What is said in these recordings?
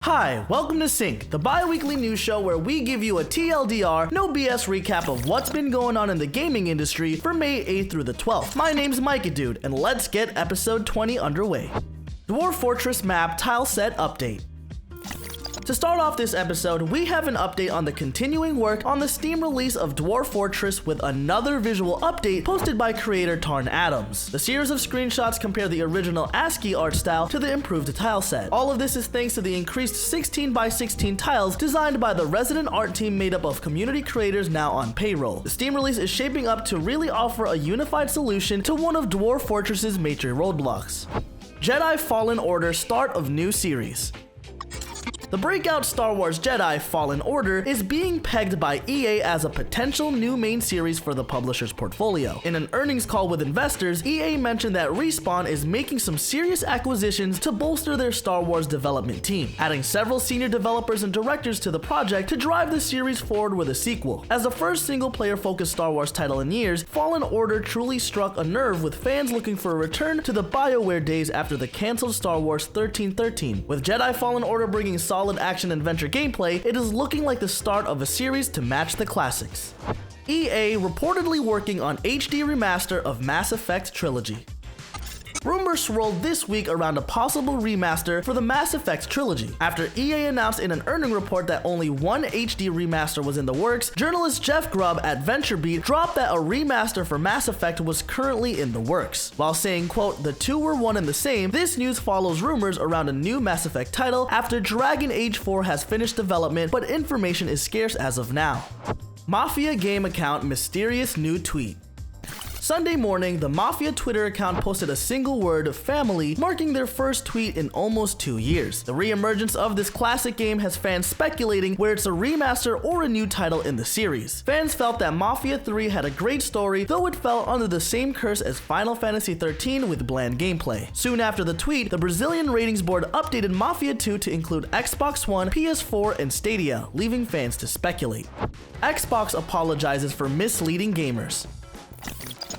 Hi, welcome to Sync, the bi-weekly news show where we give you a TLDR, no BS recap of what's been going on in the gaming industry for May 8th through the 12th. My name's MikeyDood, and let's get episode 20 underway. Dwarf Fortress map Tileset update. To start off this episode, we have an update on the continuing work on the Steam release of Dwarf Fortress with another visual update posted by creator Tarn Adams. The series of screenshots compare the original ASCII art style to the improved tileset. All of this is thanks to the increased 16x16 tiles designed by the resident art team made up of community creators now on payroll. The Steam release is shaping up to really offer a unified solution to one of Dwarf Fortress's major roadblocks. Jedi Fallen Order start of new series. The breakout Star Wars Jedi Fallen Order is being pegged by EA as a potential new main series for the publisher's portfolio. In an earnings call with investors, EA mentioned that Respawn is making some serious acquisitions to bolster their Star Wars development team, adding several senior developers and directors to the project to drive the series forward with a sequel. As the first single-player focused Star Wars title in years, Fallen Order truly struck a nerve with fans looking for a return to the BioWare days after the cancelled Star Wars 1313. With Jedi Fallen Order bringing solid action-adventure gameplay, it is looking like the start of a series to match the classics. EA reportedly working on HD remaster of Mass Effect Trilogy. Rumors swirled this week around a possible remaster for the Mass Effect Trilogy. After EA announced in an earnings report that only one HD remaster was in the works, journalist Jeff Grubb at VentureBeat dropped that a remaster for Mass Effect was currently in the works. While saying, quote, "The two were one and the same," this news follows rumors around a new Mass Effect title after Dragon Age 4 has finished development, but information is scarce as of now. Mafia game account mysterious new tweet. Sunday morning, the Mafia Twitter account posted a single word, family, marking their first tweet in almost 2 years. The re-emergence of this classic game has fans speculating where it's a remaster or a new title in the series. Fans felt that Mafia 3 had a great story, though it fell under the same curse as Final Fantasy 13 with bland gameplay. Soon after the tweet, the Brazilian ratings board updated Mafia 2 to include Xbox One, PS4, and Stadia, leaving fans to speculate. Xbox apologizes for misleading gamers.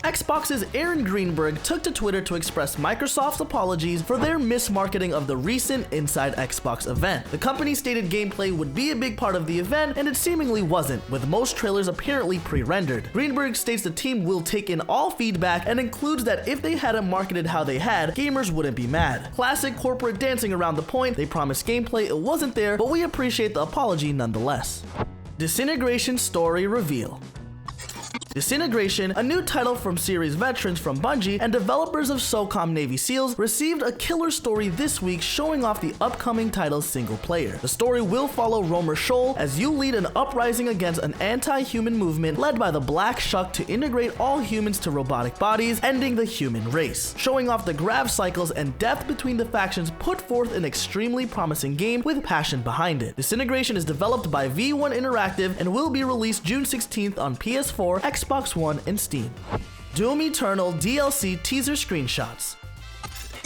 Xbox's Aaron Greenberg took to Twitter to express Microsoft's apologies for their mismarketing of the recent Inside Xbox event. The company stated gameplay would be a big part of the event, and it seemingly wasn't, with most trailers apparently pre-rendered. Greenberg states the team will take in all feedback and includes that if they hadn't marketed how they had, gamers wouldn't be mad. Classic corporate dancing around the point, they promised gameplay, it wasn't there, but we appreciate the apology nonetheless. Disintegration story reveal. Disintegration, a new title from series veterans from Bungie and developers of SOCOM Navy SEALs, received a killer story this week showing off the upcoming title's single player. The story will follow Romer Shoal as you lead an uprising against an anti-human movement led by the Black Shuck to integrate all humans to robotic bodies, ending the human race. Showing off the grav cycles and depth between the factions put forth an extremely promising game with passion behind it. Disintegration is developed by V1 Interactive and will be released June 16th on PS4, Xbox One, and Steam. Doom Eternal DLC teaser screenshots.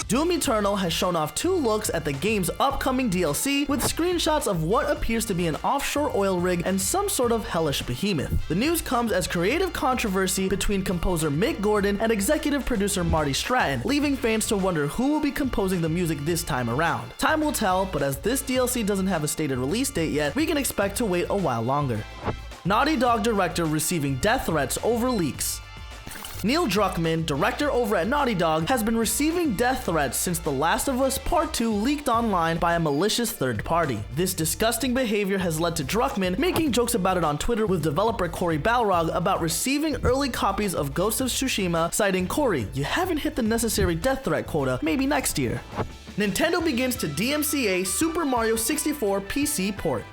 Doom Eternal has shown off 2 looks at the game's upcoming DLC with screenshots of what appears to be an offshore oil rig and some sort of hellish behemoth. The news comes as creative controversy between composer Mick Gordon and executive producer Marty Stratton, leaving fans to wonder who will be composing the music this time around. Time will tell, but as this DLC doesn't have a stated release date yet, we can expect to wait a while longer. Naughty Dog director receiving death threats over leaks. Neil Druckmann, director over at Naughty Dog, has been receiving death threats since The Last of Us Part 2 leaked online by a malicious third party. This disgusting behavior has led to Druckmann making jokes about it on Twitter with developer Cory Balrog about receiving early copies of Ghost of Tsushima, citing, "Cory, you haven't hit the necessary death threat quota, maybe next year." Nintendo begins to DMCA Super Mario 64 PC port.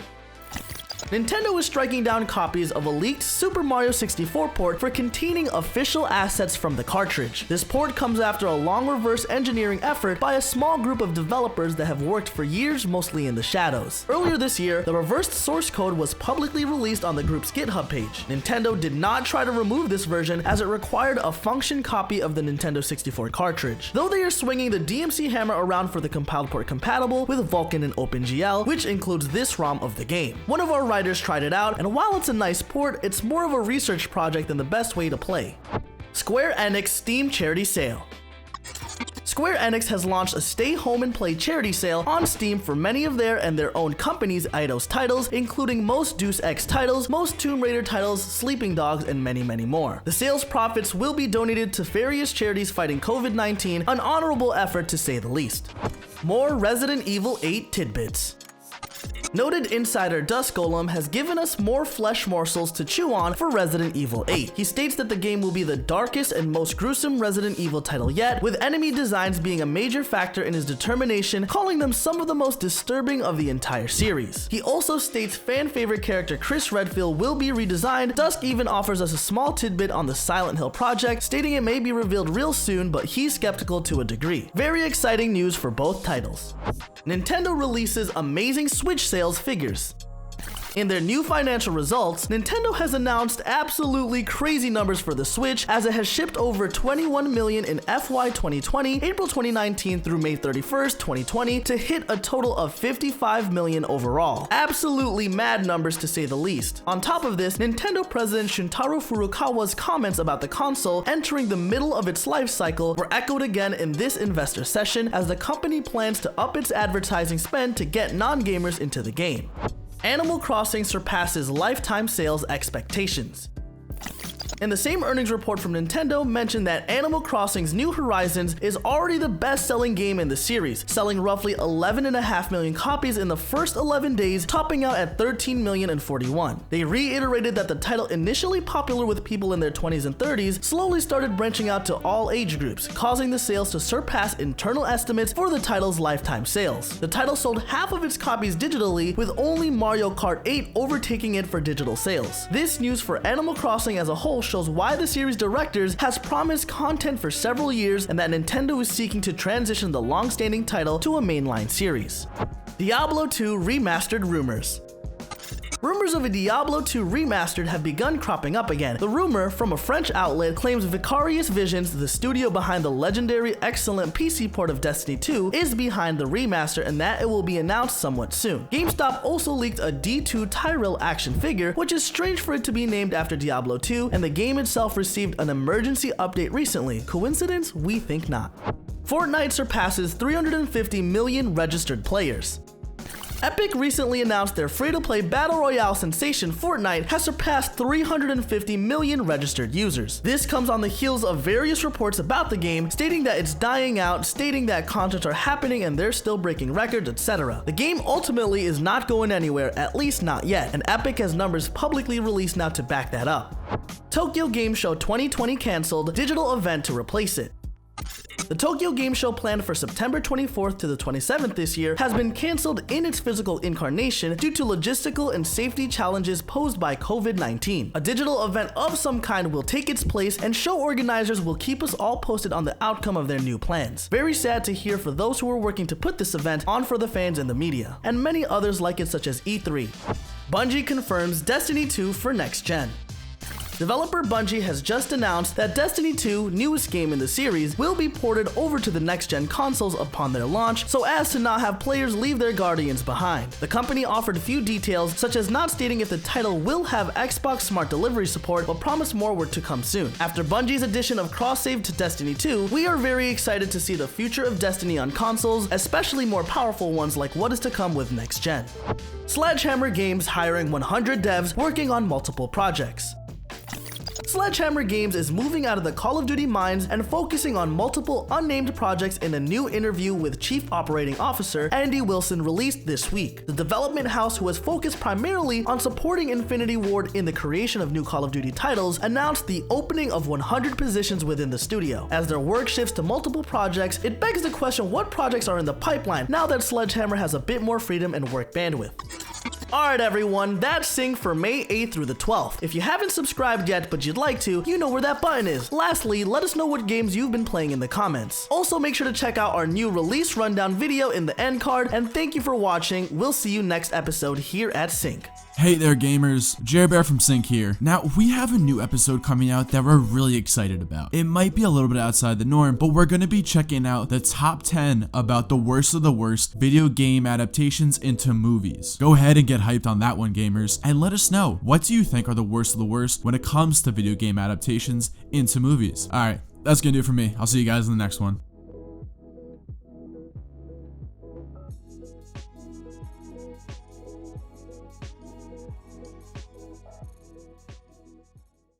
Nintendo is striking down copies of a leaked Super Mario 64 port for containing official assets from the cartridge. This port comes after a long reverse engineering effort by a small group of developers that have worked for years, mostly in the shadows. Earlier this year, the reversed source code was publicly released on the group's GitHub page. Nintendo did not try to remove this version as it required a function copy of the Nintendo 64 cartridge, though they are swinging the DMC hammer around for the compiled port compatible with Vulkan and OpenGL, which includes this ROM of the game. One of our writers tried it out, and while it's a nice port, it's more of a research project than the best way to play. Square Enix Steam charity sale. Square Enix has launched a stay home and play charity sale on Steam for many of their and their own company's Eidos titles, including most Deus Ex titles, most Tomb Raider titles, Sleeping Dogs, and many, many more. The sales profits will be donated to various charities fighting COVID-19, an honorable effort to say the least. More Resident Evil 8 tidbits. Noted insider Dust Golem has given us more flesh morsels to chew on for Resident Evil 8. He states that the game will be the darkest and most gruesome Resident Evil title yet, with enemy designs being a major factor in his determination, calling them some of the most disturbing of the entire series. He also states fan favorite character Chris Redfield will be redesigned. Dusk even offers us a small tidbit on the Silent Hill project, stating it may be revealed real soon, but he's skeptical to a degree. Very exciting news for both titles. Nintendo releases amazing Switch sales figures. In their new financial results, Nintendo has announced absolutely crazy numbers for the Switch, as it has shipped over 21 million in FY 2020, April 2019 through May 31st, 2020, to hit a total of 55 million overall. Absolutely mad numbers to say the least. On top of this, Nintendo President Shuntaro Furukawa's comments about the console entering the middle of its life cycle were echoed again in this investor session, as the company plans to up its advertising spend to get non-gamers into the game. Animal Crossing surpasses lifetime sales expectations. In the same earnings report from Nintendo mentioned that Animal Crossing's New Horizons is already the best-selling game in the series, selling roughly 11.5 million copies in the first 11 days, topping out at 13,041,000. They reiterated that the title, initially popular with people in their 20s and 30s, slowly started branching out to all age groups, causing the sales to surpass internal estimates for the title's lifetime sales. The title sold half of its copies digitally, with only Mario Kart 8 overtaking it for digital sales. This news for Animal Crossing as a whole shows why the series directors has promised content for several years, and that Nintendo is seeking to transition the long-standing title to a mainline series. Diablo 2 Remastered rumors. Rumors of a Diablo 2 Remastered have begun cropping up again. The rumor, from a French outlet, claims Vicarious Visions, the studio behind the legendary excellent PC port of Destiny 2, is behind the remaster, and that it will be announced somewhat soon. GameStop also leaked a D2 Tyrell action figure, which is strange for it to be named after Diablo 2, and the game itself received an emergency update recently. Coincidence? We think not. Fortnite surpasses 350 million registered players. Epic recently announced their free-to-play battle royale sensation Fortnite has surpassed 350 million registered users. This comes on the heels of various reports about the game, stating that it's dying out, stating that concerts are happening and they're still breaking records, etc. The game ultimately is not going anywhere, at least not yet, and Epic has numbers publicly released now to back that up. Tokyo Game Show 2020 canceled, digital event to replace it. The Tokyo Game Show, planned for September 24th to the 27th this year, has been cancelled in its physical incarnation due to logistical and safety challenges posed by COVID-19. A digital event of some kind will take its place, and show organizers will keep us all posted on the outcome of their new plans. Very sad to hear for those who are working to put this event on for the fans and the media, and many others like it, such as E3. Bungie confirms Destiny 2 for next gen. Developer Bungie has just announced that Destiny 2, newest game in the series, will be ported over to the next-gen consoles upon their launch, so as to not have players leave their Guardians behind. The company offered few details, such as not stating if the title will have Xbox Smart Delivery support, but promised more were to come soon. After Bungie's addition of cross-save to Destiny 2, we are very excited to see the future of Destiny on consoles, especially more powerful ones like what is to come with next-gen. Sledgehammer Games hiring 100 devs working on multiple projects. Sledgehammer Games is moving out of the Call of Duty mines and focusing on multiple unnamed projects in a new interview with Chief Operating Officer Andy Wilson released this week. The development house, who has focused primarily on supporting Infinity Ward in the creation of new Call of Duty titles, announced the opening of 100 positions within the studio. As their work shifts to multiple projects, it begs the question, what projects are in the pipeline now that Sledgehammer has a bit more freedom and work bandwidth? Alright everyone, that's Sync for May 8th through the 12th. If you haven't subscribed yet but you'd like to, you know where that button is. Lastly, let us know what games you've been playing in the comments. Also, make sure to check out our new release rundown video in the end card, and thank you for watching. We'll see you next episode here at Sync. Hey there gamers, Jerbear from Sync here. Now, we have a new episode coming out that we're really excited about. It might be a little bit outside the norm, but we're going to be checking out the top 10 about the worst of the worst video game adaptations into movies. Go ahead and get hyped on that one, gamers, and let us know, what do you think are the worst of the worst when it comes to video game adaptations into movies? Alright, that's gonna do it for me. I'll see you guys in the next one.